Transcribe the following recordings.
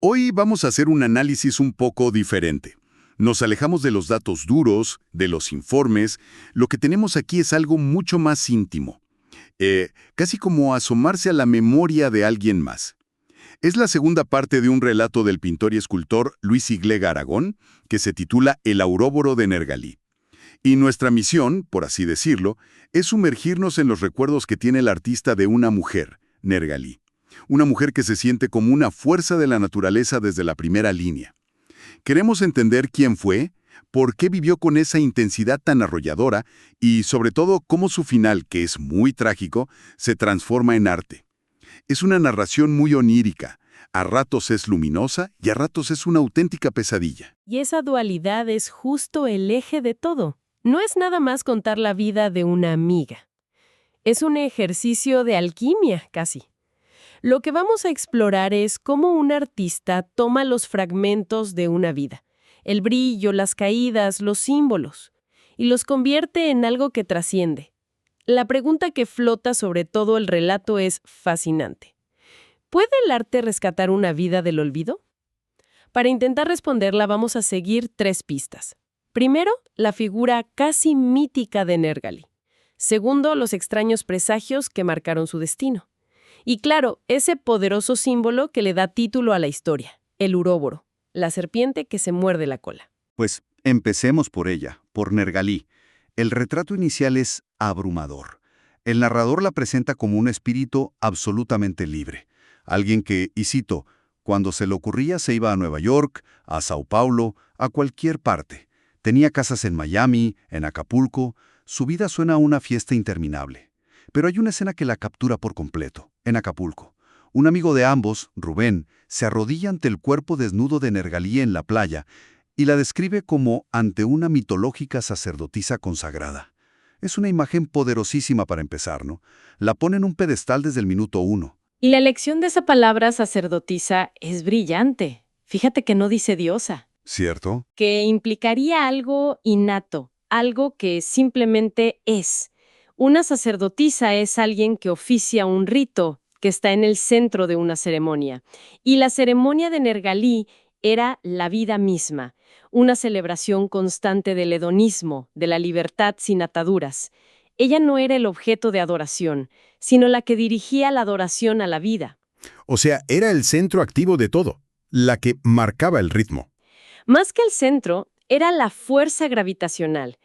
Hoy vamos a hacer un análisis un poco diferente. Nos alejamos de los datos duros, de los informes. Lo que tenemos aquí es algo mucho más íntimo. Casi como asomarse a la memoria de alguien más. Es la segunda parte de un relato del pintor y escultor Luis Iglega Aragón, que se titula El Auróboro de Nergalí. Y nuestra misión, por así decirlo, es sumergirnos en los recuerdos que tiene el artista de una mujer, Nergalí. Una mujer que se siente como una fuerza de la naturaleza desde la primera línea. Queremos entender quién fue, por qué vivió con esa intensidad tan arrolladora y, sobre todo, cómo su final, que es muy trágico, se transforma en arte. Es una narración muy onírica. A ratos es luminosa y a ratos es una auténtica pesadilla. Y esa dualidad es justo el eje de todo. No es nada más contar la vida de una amiga. Es un ejercicio de alquimia, casi. Lo que vamos a explorar es cómo un artista toma los fragmentos de una vida, el brillo, las caídas, los símbolos, y los convierte en algo que trasciende. La pregunta que flota sobre todo el relato es fascinante. ¿Puede el arte rescatar una vida del olvido? Para intentar responderla vamos a seguir 3 pistas. Primero, la figura casi mítica de Nergalí. Segundo, los extraños presagios que marcaron su destino. Y claro, ese poderoso símbolo que le da título a la historia, el uróboro, la serpiente que se muerde la cola. Pues empecemos por ella, por Nergalí. El retrato inicial es abrumador. El narrador la presenta como un espíritu absolutamente libre. Alguien que, y cito, cuando se le ocurría se iba a Nueva York, a Sao Paulo, a cualquier parte. Tenía casas en Miami, en Acapulco. Su vida suena a una fiesta interminable. Pero hay una escena que la captura por completo, en Acapulco. Un amigo de ambos, Rubén, se arrodilla ante el cuerpo desnudo de Nergalí en la playa y la describe como ante una mitológica sacerdotisa consagrada. Es una imagen poderosísima para empezar, ¿no? La pone en un pedestal desde el minuto 1. Y la elección de esa palabra sacerdotisa es brillante. Fíjate que no dice diosa, ¿Cierto? que implicaría algo innato, algo que simplemente es. Una sacerdotisa es alguien que oficia un rito, que está en el centro de una ceremonia. Y la ceremonia de Nergalí era la vida misma, una celebración constante del hedonismo, de la libertad sin ataduras. Ella no era el objeto de adoración, sino la que dirigía la adoración a la vida. O sea, era el centro activo de todo, la que marcaba el ritmo. Más que el centro, era la fuerza gravitacional.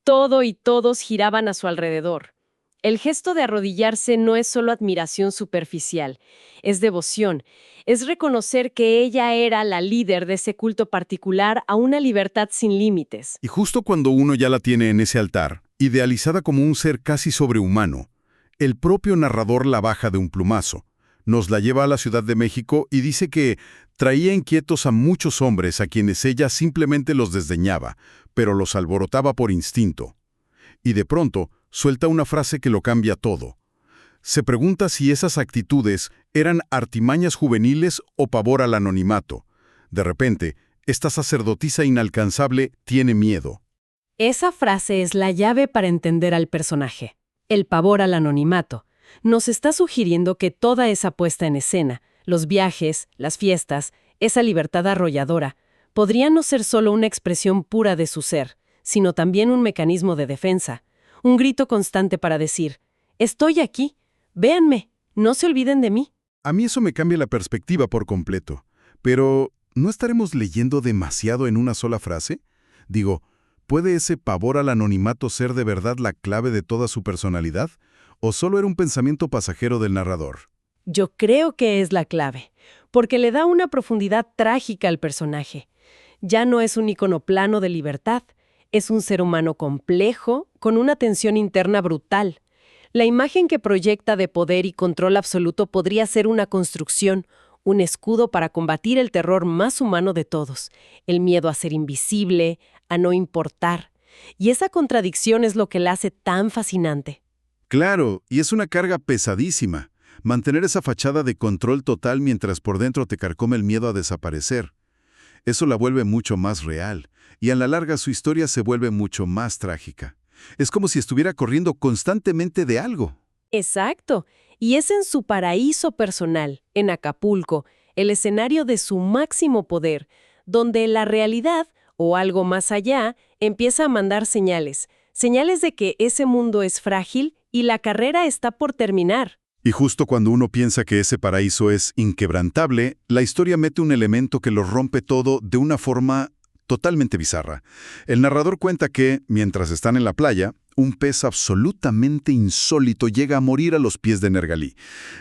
Todo y todos giraban a su alrededor. El gesto de arrodillarse no es solo admiración superficial, es devoción, es reconocer que ella era la líder de ese culto particular a una libertad sin límites. Y justo cuando uno ya la tiene en ese altar, idealizada como un ser casi sobrehumano, el propio narrador la baja de un plumazo, nos la lleva a la Ciudad de México y dice que traía inquietos a muchos hombres a quienes ella simplemente los desdeñaba, pero los alborotaba por instinto. Y de pronto suelta una frase que lo cambia todo. Se pregunta si esas actitudes eran artimañas juveniles o pavor al anonimato. De repente, esta sacerdotisa inalcanzable tiene miedo. Esa frase es la llave para entender al personaje. El pavor al anonimato. Nos está sugiriendo que toda esa puesta en escena, los viajes, las fiestas, esa libertad arrolladora, podría no ser solo una expresión pura de su ser, sino también un mecanismo de defensa, un grito constante para decir, estoy aquí, véanme, no se olviden de mí. A mí eso me cambia la perspectiva por completo. Pero, ¿no estaremos leyendo demasiado en una sola frase? Digo, ¿puede ese pavor al anonimato ser de verdad la clave de toda su personalidad? ¿O solo era un pensamiento pasajero del narrador? Yo creo que es la clave, porque le da una profundidad trágica al personaje. Ya no es un icono plano de libertad, es un ser humano complejo, con una tensión interna brutal. La imagen que proyecta de poder y control absoluto podría ser una construcción, un escudo para combatir el terror más humano de todos, el miedo a ser invisible, a no importar. Y esa contradicción es lo que la hace tan fascinante. Claro, y es una carga pesadísima. Mantener esa fachada de control total mientras por dentro te carcome el miedo a desaparecer. Eso la vuelve mucho más real, y a la larga su historia se vuelve mucho más trágica. Es como si estuviera corriendo constantemente de algo. Exacto, y es en su paraíso personal, en Acapulco, el escenario de su máximo poder, donde la realidad, o algo más allá, empieza a mandar señales de que ese mundo es frágil y la carrera está por terminar. Y justo cuando uno piensa que ese paraíso es inquebrantable, la historia mete un elemento que lo rompe todo de una forma totalmente bizarra. El narrador cuenta que, mientras están en la playa, un pez absolutamente insólito llega a morir a los pies de Nergalí.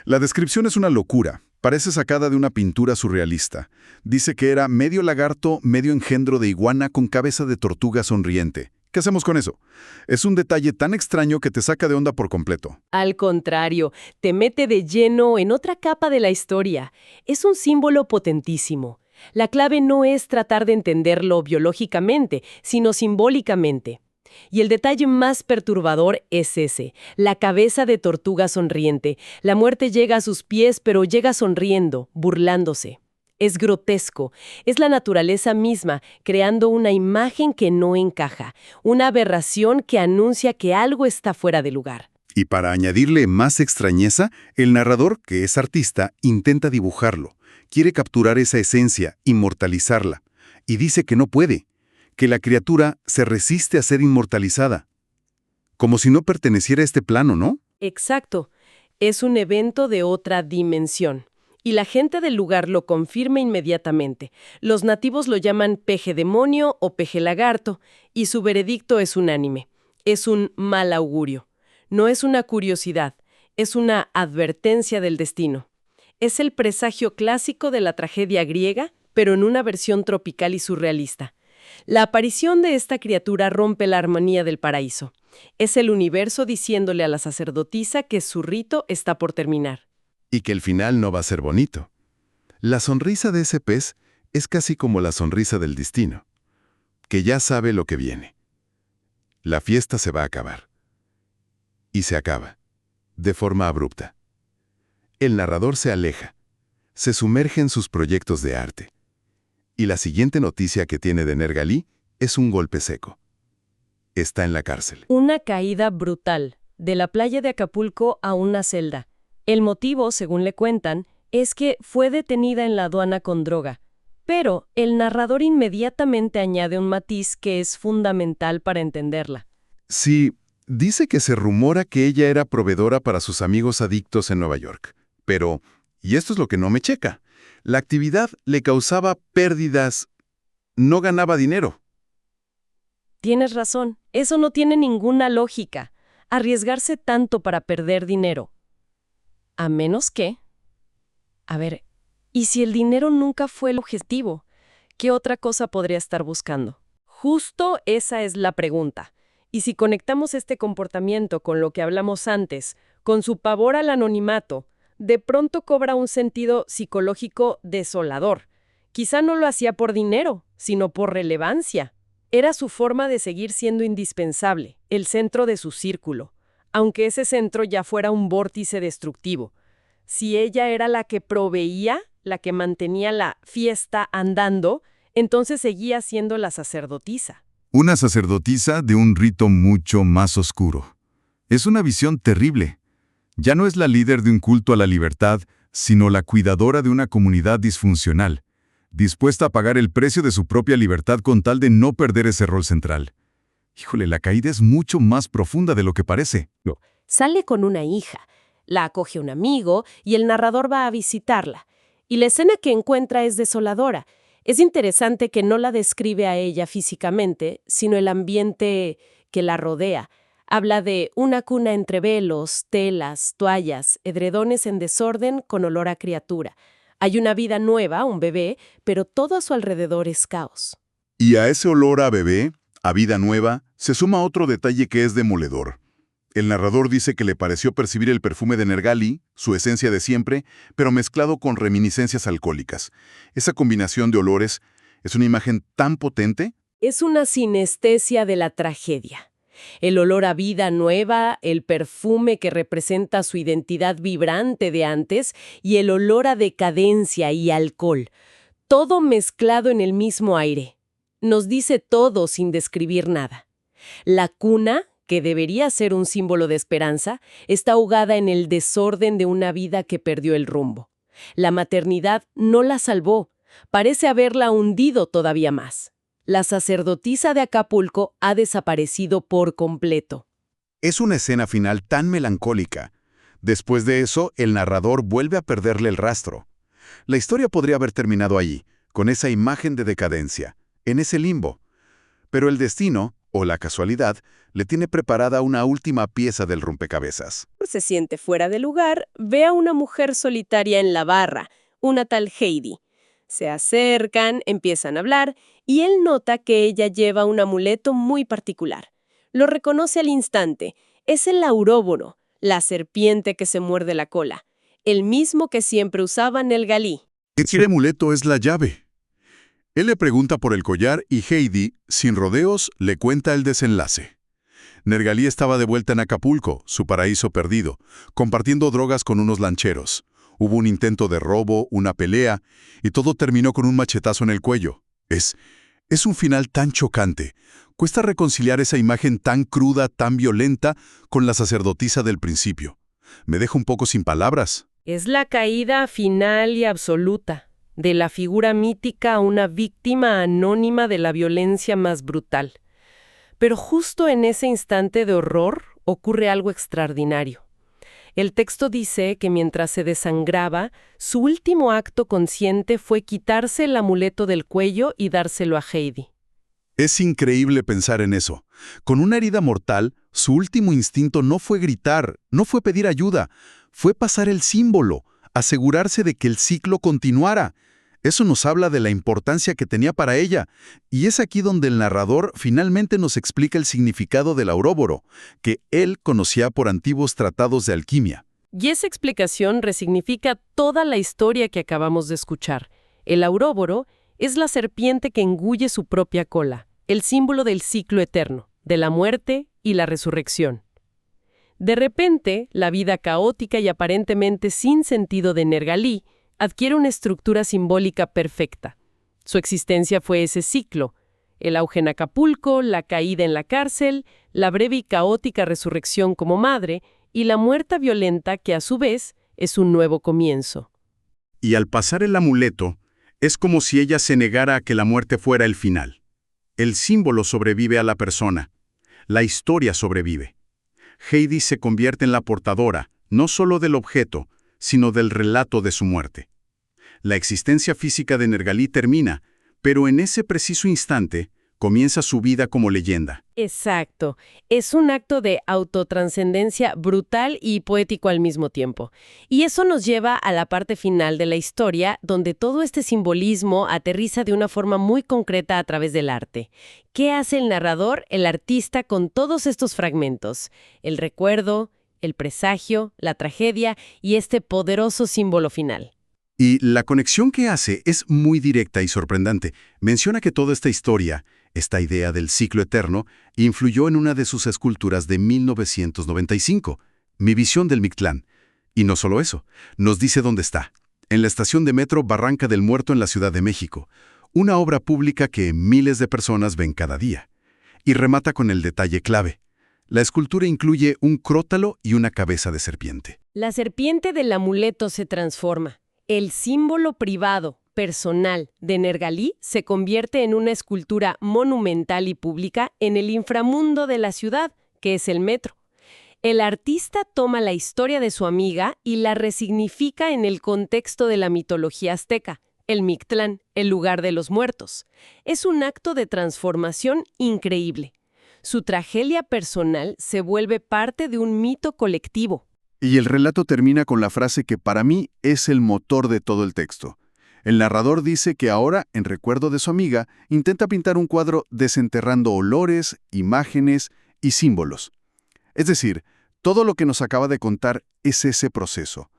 La descripción es una locura. Parece sacada de una pintura surrealista. Dice que era medio lagarto, medio engendro de iguana con cabeza de tortuga sonriente. ¿Qué hacemos con eso? Es un detalle tan extraño que te saca de onda por completo. Al contrario, te mete de lleno en otra capa de la historia. Es un símbolo potentísimo. La clave no es tratar de entenderlo biológicamente, sino simbólicamente. Y el detalle más perturbador es ese, la cabeza de tortuga sonriente. La muerte llega a sus pies, pero llega sonriendo, burlándose. Es grotesco, es la naturaleza misma creando una imagen que no encaja, una aberración que anuncia que algo está fuera de lugar. Y para añadirle más extrañeza, el narrador, que es artista, intenta dibujarlo. Quiere capturar esa esencia, inmortalizarla. Y dice que no puede, que la criatura se resiste a ser inmortalizada. Como si no perteneciera a este plano, ¿no? Exacto, es un evento de otra dimensión. Y la gente del lugar lo confirma inmediatamente. Los nativos lo llaman peje demonio o peje lagarto, y su veredicto es unánime. Es un mal augurio. No es una curiosidad, es una advertencia del destino. Es el presagio clásico de la tragedia griega, pero en una versión tropical y surrealista. La aparición de esta criatura rompe la armonía del paraíso. Es el universo diciéndole a la sacerdotisa que su rito está por terminar. Y que el final no va a ser bonito. La sonrisa de ese pez es casi como la sonrisa del destino, que ya sabe lo que viene. La fiesta se va a acabar. Y se acaba, de forma abrupta. El narrador se aleja, se sumerge en sus proyectos de arte. Y la siguiente noticia que tiene de Nergalí es un golpe seco. Está en la cárcel. Una caída brutal, de la playa de Acapulco a una celda. El motivo, según le cuentan, es que fue detenida en la aduana con droga. Pero el narrador inmediatamente añade un matiz que es fundamental para entenderla. Sí, dice que se rumora que ella era proveedora para sus amigos adictos en Nueva York. Pero, y esto es lo que no me checa, la actividad le causaba pérdidas, no ganaba dinero. Tienes razón, eso no tiene ninguna lógica. Arriesgarse tanto para perder dinero. A menos que... A ver, ¿y si el dinero nunca fue el objetivo? ¿Qué otra cosa podría estar buscando? Justo esa es la pregunta. Y si conectamos este comportamiento con lo que hablamos antes, con su pavor al anonimato, de pronto cobra un sentido psicológico desolador. Quizá no lo hacía por dinero, sino por relevancia. Era su forma de seguir siendo indispensable, el centro de su círculo, aunque ese centro ya fuera un vórtice destructivo. Si ella era la que proveía, la que mantenía la fiesta andando, entonces seguía siendo la sacerdotisa. Una sacerdotisa de un rito mucho más oscuro. Es una visión terrible. Ya no es la líder de un culto a la libertad, sino la cuidadora de una comunidad disfuncional, dispuesta a pagar el precio de su propia libertad con tal de no perder ese rol central. Híjole, la caída es mucho más profunda de lo que parece. Sale con una hija, la acoge un amigo y el narrador va a visitarla. Y la escena que encuentra es desoladora. Es interesante que no la describe a ella físicamente, sino el ambiente que la rodea. Habla de una cuna entre velos, telas, toallas, edredones en desorden con olor a criatura. Hay una vida nueva, un bebé, pero todo a su alrededor es caos. Y a ese olor a bebé, a vida nueva, se suma otro detalle que es demoledor. El narrador dice que le pareció percibir el perfume de Nergalí, su esencia de siempre, pero mezclado con reminiscencias alcohólicas. Esa combinación de olores es una imagen tan potente. Es una sinestesia de la tragedia. El olor a vida nueva, el perfume que representa su identidad vibrante de antes y el olor a decadencia y alcohol. Todo mezclado en el mismo aire. Nos dice todo sin describir nada. La cuna, que debería ser un símbolo de esperanza, está ahogada en el desorden de una vida que perdió el rumbo. La maternidad no la salvó, parece haberla hundido todavía más. La sacerdotisa de Acapulco ha desaparecido por completo. Es una escena final tan melancólica. Después de eso, el narrador vuelve a perderle el rastro. La historia podría haber terminado allí, con esa imagen de decadencia, en ese limbo. Pero el destino, o la casualidad, le tiene preparada una última pieza del rompecabezas. Se siente fuera de lugar, ve a una mujer solitaria en la barra, una tal Heidi. Se acercan, empiezan a hablar, y él nota que ella lleva un amuleto muy particular. Lo reconoce al instante. Es el auróboro, la serpiente que se muerde la cola, el mismo que siempre usaba Nergalí. Ese amuleto es la llave. Él le pregunta por el collar y Heidi, sin rodeos, le cuenta el desenlace. Nergalí estaba de vuelta en Acapulco, su paraíso perdido, compartiendo drogas con unos lancheros. Hubo un intento de robo, una pelea, y todo terminó con un machetazo en el cuello. Es un final tan chocante. Cuesta reconciliar esa imagen tan cruda, tan violenta, con la sacerdotisa del principio. Me deja un poco sin palabras. Es la caída final y absoluta, de la figura mítica a una víctima anónima de la violencia más brutal. Pero justo en ese instante de horror ocurre algo extraordinario. El texto dice que mientras se desangraba, su último acto consciente fue quitarse el amuleto del cuello y dárselo a Heidi. Es increíble pensar en eso. Con una herida mortal, su último instinto no fue gritar, no fue pedir ayuda, fue pasar el símbolo, asegurarse de que el ciclo continuara. Eso nos habla de la importancia que tenía para ella, y es aquí donde el narrador finalmente nos explica el significado del auróboro, que él conocía por antiguos tratados de alquimia. Y esa explicación resignifica toda la historia que acabamos de escuchar. El auróboro es la serpiente que engulle su propia cola, el símbolo del ciclo eterno, de la muerte y la resurrección. De repente, la vida caótica y aparentemente sin sentido de Nergalí adquiere una estructura simbólica perfecta. Su existencia fue ese ciclo: el auge en Acapulco, la caída en la cárcel, la breve y caótica resurrección como madre, y la muerte violenta que a su vez es un nuevo comienzo. Y al pasar el amuleto, es como si ella se negara a que la muerte fuera el final. El símbolo sobrevive a la persona. La historia sobrevive. Heidi se convierte en la portadora, no solo del objeto, sino del relato de su muerte. La existencia física de Nergalí termina, pero en ese preciso instante comienza su vida como leyenda. Exacto. Es un acto de autotranscendencia brutal y poético al mismo tiempo. Y eso nos lleva a la parte final de la historia, donde todo este simbolismo aterriza de una forma muy concreta a través del arte. ¿Qué hace el narrador, el artista, con todos estos fragmentos? El recuerdo, el presagio, la tragedia y este poderoso símbolo final. Y la conexión que hace es muy directa y sorprendente. Menciona que toda esta historia, esta idea del ciclo eterno, influyó en una de sus esculturas de 1995, Mi visión del Mictlán. Y no solo eso, nos dice dónde está. En la estación de metro Barranca del Muerto en la Ciudad de México. Una obra pública que miles de personas ven cada día. Y remata con el detalle clave. La escultura incluye un crótalo y una cabeza de serpiente. La serpiente del amuleto se transforma. El símbolo privado, personal, de Nergalí se convierte en una escultura monumental y pública en el inframundo de la ciudad, que es el metro. El artista toma la historia de su amiga y la resignifica en el contexto de la mitología azteca, el Mictlán, el lugar de los muertos. Es un acto de transformación increíble. Su tragedia personal se vuelve parte de un mito colectivo. Y el relato termina con la frase que para mí es el motor de todo el texto. El narrador dice que ahora, en recuerdo de su amiga, intenta pintar un cuadro desenterrando olores, imágenes y símbolos. Es decir, todo lo que nos acaba de contar es ese proceso.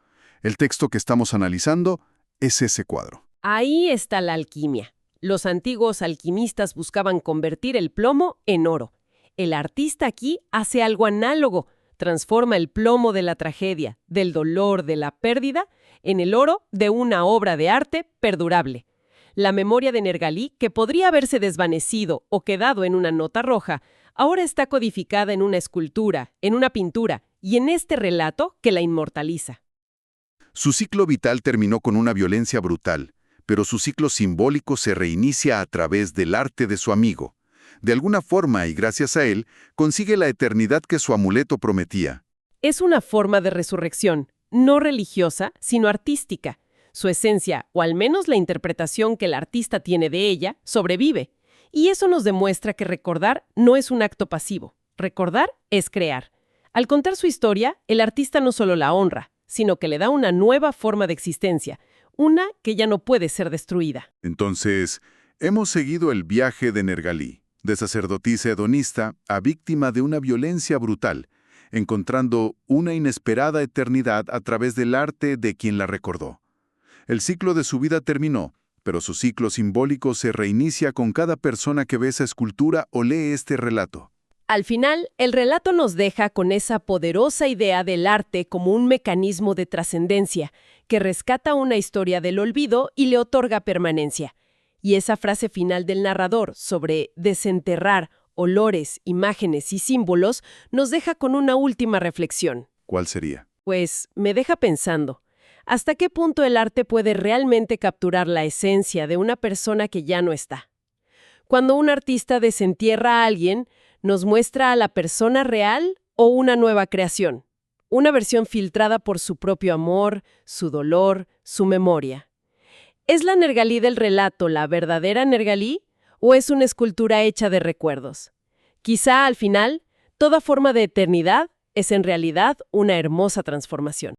El texto que estamos analizando es ese cuadro. Ahí está la alquimia. Los antiguos alquimistas buscaban convertir el plomo en oro. El artista aquí hace algo análogo. Transforma el plomo de la tragedia, del dolor, de la pérdida, en el oro de una obra de arte perdurable. La memoria de Nergalí, que podría haberse desvanecido o quedado en una nota roja, ahora está codificada en una escultura, en una pintura y en este relato que la inmortaliza. Su ciclo vital terminó con una violencia brutal, pero su ciclo simbólico se reinicia a través del arte de su amigo. De alguna forma, y gracias a él, consigue la eternidad que su amuleto prometía. Es una forma de resurrección, no religiosa, sino artística. Su esencia, o al menos la interpretación que el artista tiene de ella, sobrevive. Y eso nos demuestra que recordar no es un acto pasivo. Recordar es crear. Al contar su historia, el artista no solo la honra, sino que le da una nueva forma de existencia, una que ya no puede ser destruida. Entonces, hemos seguido el viaje de Nergalí, de sacerdotisa hedonista a víctima de una violencia brutal, encontrando una inesperada eternidad a través del arte de quien la recordó. El ciclo de su vida terminó, pero su ciclo simbólico se reinicia con cada persona que ve esa escultura o lee este relato. Al final, el relato nos deja con esa poderosa idea del arte como un mecanismo de trascendencia que rescata una historia del olvido y le otorga permanencia. Y esa frase final del narrador sobre desenterrar olores, imágenes y símbolos nos deja con una última reflexión. ¿Cuál sería? Pues me deja pensando, ¿hasta qué punto el arte puede realmente capturar la esencia de una persona que ya no está? Cuando un artista desentierra a alguien, ¿nos muestra a la persona real o una nueva creación? Una versión filtrada por su propio amor, su dolor, su memoria. ¿Es la Nergalí del relato la verdadera Nergalí o es una escultura hecha de recuerdos? Quizá al final, toda forma de eternidad es en realidad una hermosa transformación.